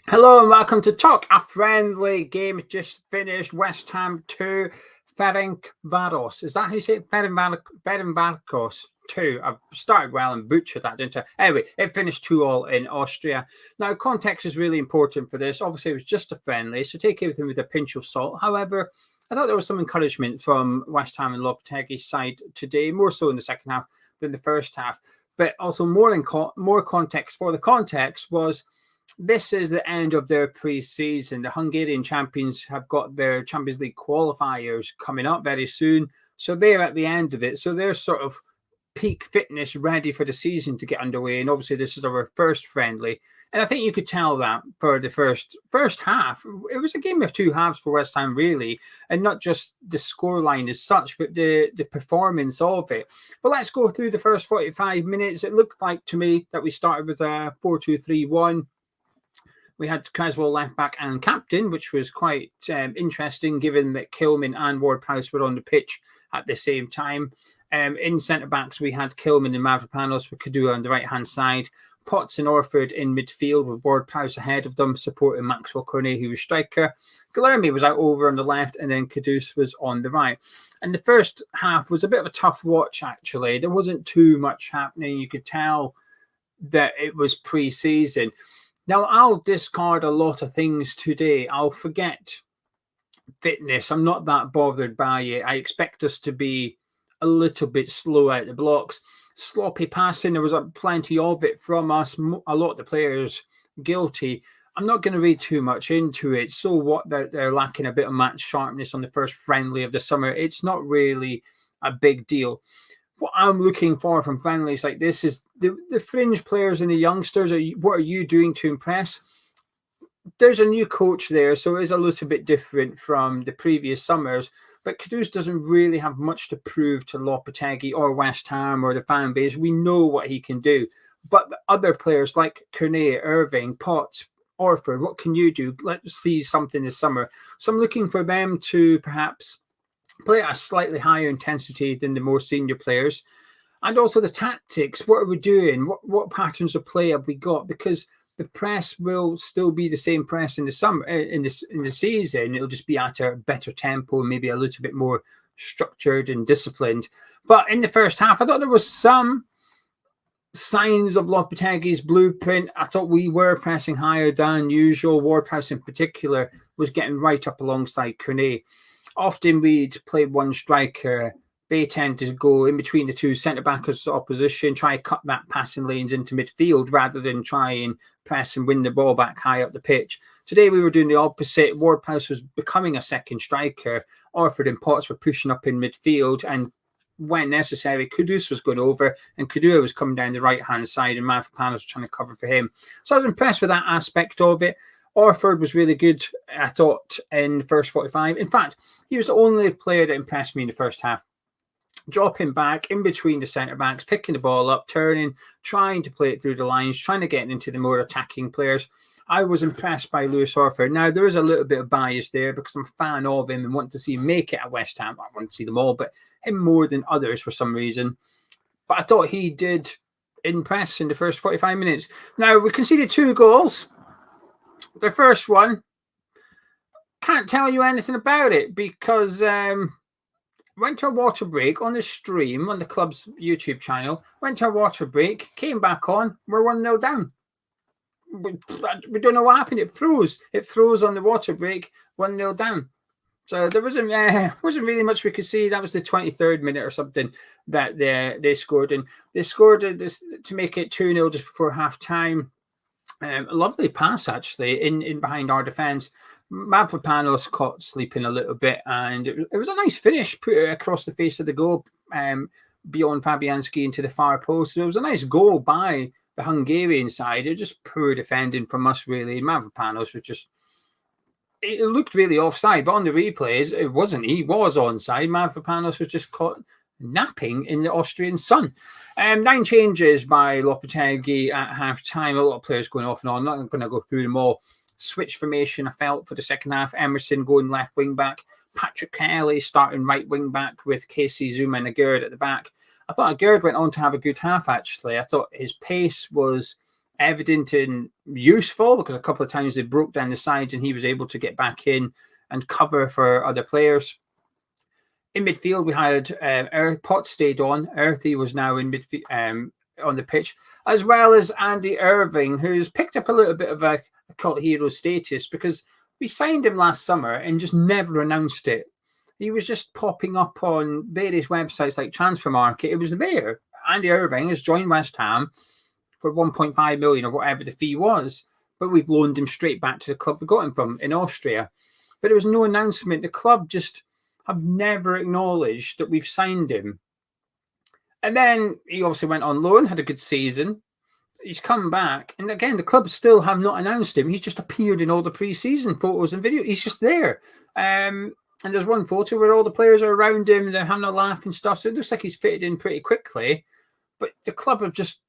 Hello and welcome to Talk. A friendly game just finished. West Ham 2, Ferencváros. Is that how you say it? Ferencváros 2. I've started well and butchered that, didn't I? Anyway, it finished 2-2 in Austria. Now, context is really important for this. Obviously, it was just a friendly, so take everything with a pinch of salt. However, I thought there was some encouragement from West Ham and Lopetegui's side today, more so in the second half than the first half. But also more context for the context was this is the end of their pre-season. The Hungarian champions have got their Champions League qualifiers coming up very soon. So they're at the end of it. So they're sort of peak fitness, ready for the season to get underway. And obviously this is our first friendly. And I think you could tell that for the first half. It was a game of two halves for West Ham, really. And not just the scoreline as such, but the performance of it. But let's go through the first 45 minutes. It looked like to me that we started with a 4-2-3-1. We had Caswell left back and captain, which was quite interesting given that Kilman and Ward-Prowse were on the pitch at the same time. In centre-backs, we had Kilman and Mavropanos with Kadua on the right-hand side. Potts and Orford in midfield with Ward-Prowse ahead of them, supporting Maxwell Cornet, who was striker. Guilherme was out over on the left, and then Kudus was on the right. And the first half was a bit of a tough watch, actually. There wasn't too much happening. You could tell that it was pre-season. Now, I'll discard a lot of things today. I'll forget fitness. I'm not that bothered by it. I expect us to be a little bit slow out the blocks. Sloppy passing, there was plenty of it from us. A lot of the players guilty. I'm not going to read too much into it. So what, they're lacking a bit of match sharpness on the first friendly of the summer. It's not really a big deal. What I'm looking for from friendlies like this is the fringe players and the youngsters. What are you doing to impress? There's a new coach there, so it is a little bit different from the previous summers. But Kudus doesn't really have much to prove to Lopetegui or West Ham or the fan base. We know what he can do. But the other players like Cornet, Irving, Potts, Orford, what can you do? Let's see something this summer. So I'm looking for them to perhaps play at a slightly higher intensity than the more senior players. And also the tactics. What are we doing? What patterns of play have we got? Because the press will still be the same press in the summer, in the season. It'll just be at a better tempo, maybe a little bit more structured and disciplined. But in the first half, I thought there was some signs of Lopetegui's blueprint. I thought we were pressing higher than usual. Ward-Prowse in particular was getting right up alongside Cornet. Often we'd play one striker. They tend to go in between the two centre-backs opposition, try to cut that passing lanes into midfield rather than try and press and win the ball back high up the pitch. Today we were doing the opposite. Ward-Prowse was becoming a second striker. Orford and Potts were pushing up in midfield, and when necessary, Kudus was going over, and Kadua was coming down the right-hand side, and Mavropanos was trying to cover for him. So I was impressed with that aspect of it. Orford was really good, I thought, in the first 45. In fact, he was the only player that impressed me in the first half. Dropping back in between the centre-backs, picking the ball up, turning, trying to play it through the lines, trying to get into the more attacking players. I was impressed by Lewis Orford. Now, there is a little bit of bias there because I'm a fan of him and want to see him make it at West Ham. I want to see them all, but him more than others for some reason. But I thought he did impress in the first 45 minutes. Now, we conceded 2 goals. The first one, can't tell you anything about it because went to a water break on the stream on the club's YouTube channel, went to a water break, came back on, we're 1-0 down. We don't know what happened. It froze. It froze on the water break, 1-0 down. So there wasn't really much we could see. That was the 23rd minute or something that they scored. And they scored this to make it 2-0 just before half-time. A lovely pass, actually, in behind our defence. Mavropanos caught sleeping a little bit, and it was a nice finish, put it across the face of the goal, beyond Fabianski into the far post. So it was a nice goal by the Hungarian side. It was just poor defending from us, really. Mavropanos was just... It looked really offside, but on the replays, it wasn't. He was onside. Mavropanos was just caught napping in the Austrian sun. 9 changes by Lopetegui at half-time. A lot of players going off and on. I'm not going to go through them all. Switch formation, I felt, for the second half. Emerson going left wing-back. Patrick Kelly starting right wing-back with Casey, Zuma and Aguerd at the back. I thought Aguerd went on to have a good half, actually. I thought his pace was evident and useful, because a couple of times they broke down the sides and he was able to get back in and cover for other players. In midfield, we had Potts stayed on. Earthy was now in midfield on the pitch, as well as Andy Irving, who's picked up a little bit of a cult hero status because we signed him last summer and just never announced it. He was just popping up on various websites like Transfer Market. It was there. Andy Irving has joined West Ham for 1.5 million or whatever the fee was, but we've loaned him straight back to the club we got him from in Austria. But there was no announcement. The club just have never acknowledged that we've signed him. And then he obviously went on loan, had a good season. He's come back, and again, the club still have not announced him. He's just appeared in all the pre-season photos and videos. He's just there. And there's one photo where all the players are around him, they're having a laugh and stuff. So it looks like he's fitted in pretty quickly. But the club have just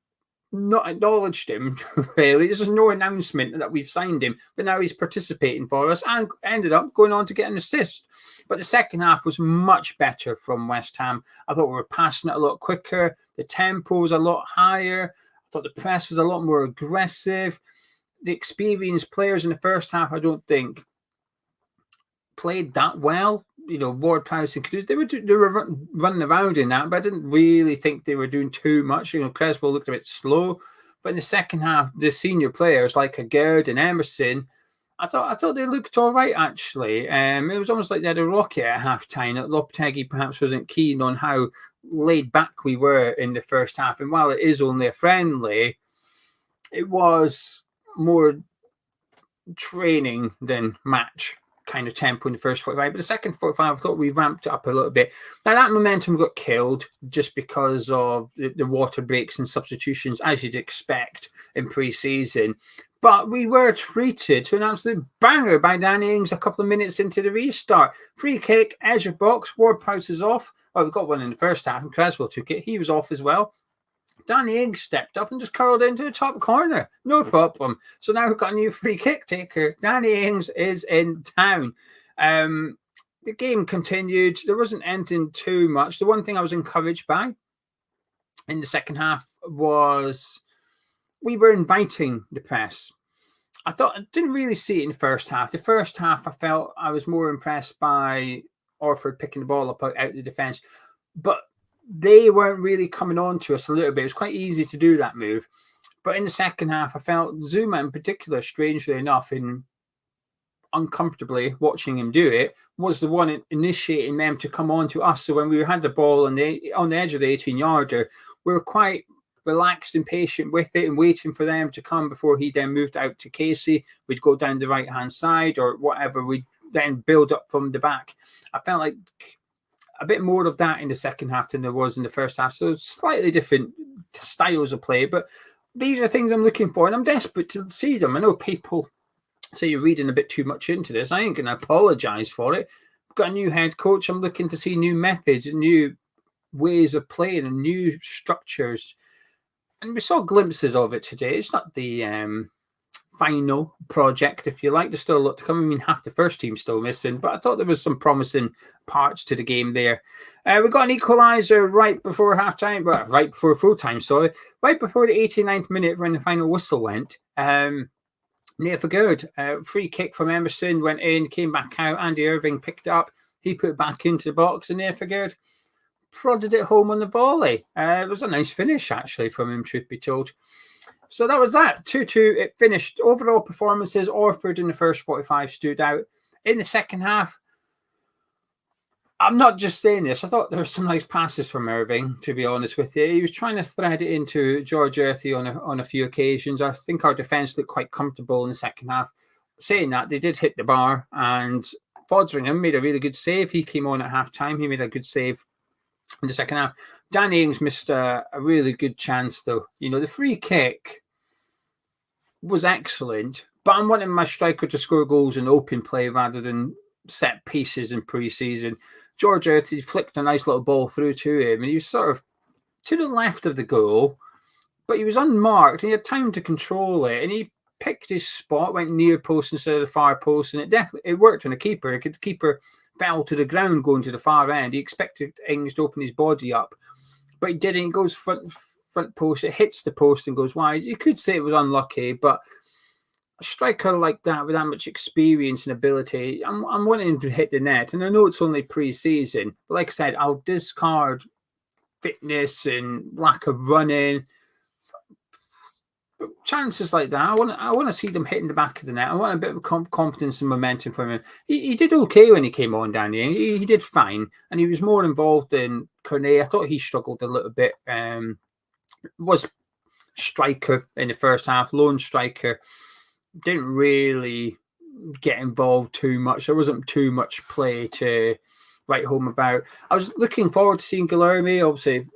not acknowledged him, really. There's no announcement that we've signed him, but now he's participating for us and ended up going on to get an assist. But the second half was much better from West Ham. I thought we were passing it a lot quicker. The tempo was a lot higher. I thought the press was a lot more aggressive. The experienced players in the first half, I don't think, played that well. You know, Ward-Prowse and Kudus, they were running around in that, but I didn't really think they were doing too much. You know, Creswell looked a bit slow, but in the second half, the senior players like Aguerd and Emerson, I thought they looked all right actually. It was almost like they had a rocket at halftime. That Lopetegui perhaps wasn't keen on how laid back we were in the first half, and while it is only a friendly, it was more training than match kind of tempo in the first 45, but the second 45 I thought we ramped it up a little bit. Now that momentum got killed just because of the water breaks and substitutions, as you'd expect in pre-season, but we were treated to an absolute banger by Danny Ings a couple of minutes into the restart. Free kick, edge of box, Ward-Prowse is off. Well, we got one in the first half and Creswell took it. He was off as well. Danny Ings stepped up and just curled into the top corner. No problem. So now we've got a new free kick taker. Danny Ings is in town. The game continued. There wasn't anything too much. The one thing I was encouraged by in the second half was we were inviting the press. I didn't really see it in the first half. The first half, I felt I was more impressed by Orford picking the ball up out the defence. But they weren't really coming on to us a little bit. It was quite easy to do that move. But in the second half, I felt Zuma in particular, strangely enough, in uncomfortably watching him do it, was the one initiating them to come on to us. So when we had the ball on the edge of the 18-yarder, we were quite relaxed and patient with it and waiting for them to come before he then moved out to Casey. We'd go down the right-hand side or whatever. We'd then build up from the back. I felt like a bit more of that in the second half than there was in the first half. So slightly different styles of play, but these are things I'm looking for and I'm desperate to see them. I know people say you're reading a bit too much into this. I ain't going to apologize for it. I've got a new head coach. I'm looking to see new methods and new ways of playing and new structures. And we saw glimpses of it today. It's not the final project, if you like. There's still a lot to come. I mean, half the first team's still missing, but I thought there was some promising parts to the game there. We got an equaliser right before halftime, well, right before full time, sorry. Right before the 89th minute when the final whistle went. Nayef Aguerd, free kick from Emerson, went in, came back out. Andy Irving picked it up. He put it back into the box, and Nayef Aguerd prodded it home on the volley. It was a nice finish, actually, from him, truth be told. So that was that. 2-2, it finished. Overall performances, Orford in the first 45 stood out. In the second half, I'm not just saying this. I thought there were some nice passes from Irving, to be honest with you. He was trying to thread it into George Earthy on a few occasions. I think our defence looked quite comfortable in the second half. Saying that, they did hit the bar, and Foderingham made a really good save. He came on at half-time. He made a good save in the second half. Danny Ings missed a really good chance, though. You know, the free kick was excellent, but I'm wanting my striker to score goals in open play rather than set pieces in pre-season. George Earthy flicked a nice little ball through to him, and he was sort of to the left of the goal, but he was unmarked, and he had time to control it, and he picked his spot, went near post instead of the far post, and it worked on a keeper. The keeper fell to the ground going to the far end. He expected Ings to open his body up, but he didn't. He goes front post. It hits the post and goes wide. You could say it was unlucky, but a striker like that with that much experience and ability, I'm wanting him to hit the net. And I know it's only pre-season, but like I said, I'll discard fitness and lack of running. But chances like that, I want to see them hitting the back of the net. I want a bit of confidence and momentum from him. He did okay when he came on, Danny. He did fine, and he was more involved than Cornet. I thought he struggled a little bit. Was striker in the first half, lone striker. Didn't really get involved too much. There wasn't too much play to write home about. I was looking forward to seeing Guilherme. Obviously,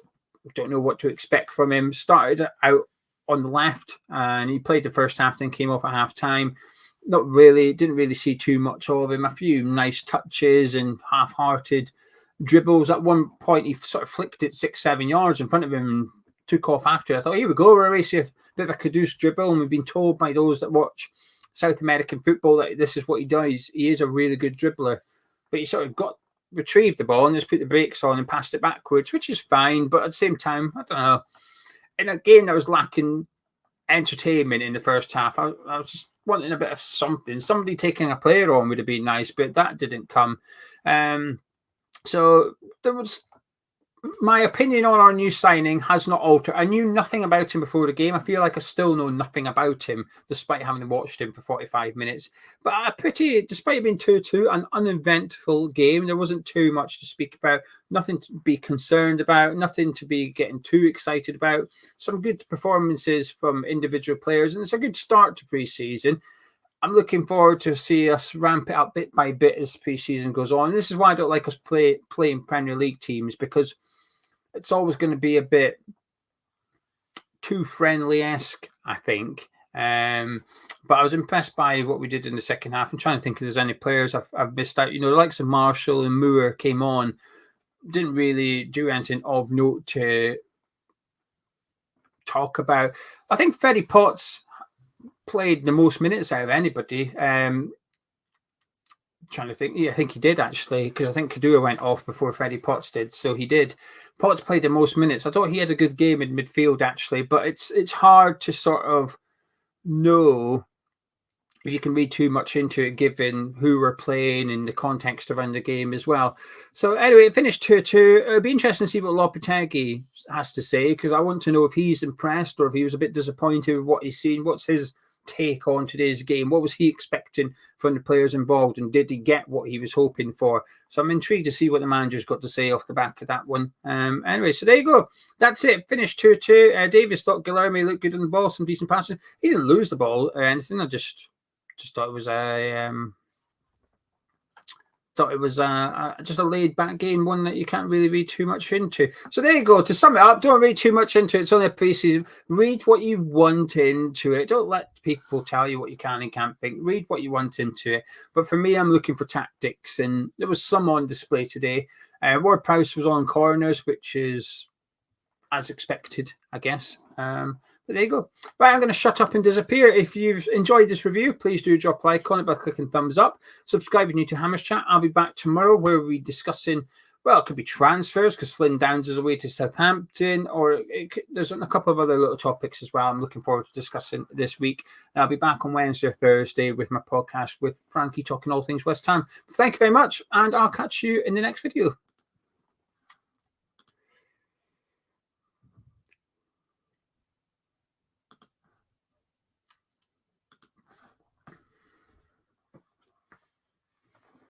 don't know what to expect from him. Started out on the left and he played the first half, then came off at half time. Not really, didn't really see too much of him. A few nice touches and half-hearted dribbles. At one point, he sort of flicked it 6-7 yards in front of him and took off after. I thought, here we go, we're racing a bit of a Caduce dribble. And we've been told by those that watch South American football that this is what he does. He is a really good dribbler. But he sort of retrieved the ball and just put the brakes on and passed it backwards, which is fine. But at the same time, I don't know. In a game that was lacking entertainment in the first half, I was just wanting a bit of something. Somebody taking a player on would have been nice, but that didn't come. So there was... My opinion on our new signing has not altered. I knew nothing about him before the game. I feel like I still know nothing about him, despite having watched him for 45 minutes. But despite it being 2-2, an uneventful game. There wasn't too much to speak about, nothing to be concerned about, nothing to be getting too excited about. Some good performances from individual players, and it's a good start to pre-season. I'm looking forward to see us ramp it up bit by bit as pre-season goes on. And this is why I don't like us playing Premier League teams, because it's always going to be a bit too friendly-esque, I think. But I was impressed by what we did in the second half. I'm trying to think if there's any players I've missed out. You know, the likes of Marshall and Moore came on, didn't really do anything of note to talk about. I think Freddie Potts played the most minutes out of anybody. Trying to think. Yeah, I think he did actually, because I think Kadua went off before Freddie Potts did. So he did. Potts played the most minutes. I thought he had a good game in midfield actually, but it's hard to sort of know if you can read too much into it, given who we're playing and the context around the game as well. So anyway, it finished 2-2. It'll be interesting to see what Lopetegui has to say, because I want to know if he's impressed or if he was a bit disappointed with what he's seen. What's his take on today's game? What was he expecting from the players involved, and did he get what he was hoping for? So I'm intrigued to see what the manager's got to say off the back of that one. Anyway, so there you go. That's it. Finished 2-2. Davis thought Guilherme looked good on the ball, some decent passing. He didn't lose the ball or anything. I just thought it was just a laid-back game, one that you can't really read too much into. So there you go. To sum it up, don't read too much into it. It's only a pre-season. Read what you want into it. Don't let people tell you what you can and can't think. Read what you want into it. But for me, I'm looking for tactics, and there was some on display today. Ward-Prowse was on corners, which is as expected, I guess. But there you go. Right, I'm going to shut up and disappear. If you've enjoyed this review, please do drop a like on it by clicking thumbs up. Subscribe if you're new to Hammers Chat. I'll be back tomorrow where we'll be discussing, well, it could be transfers because Flynn Downs is away to Southampton, or there's a couple of other little topics as well I'm looking forward to discussing this week. And I'll be back on Wednesday or Thursday with my podcast with Frankie talking all things West Ham. Thank you very much, and I'll catch you in the next video.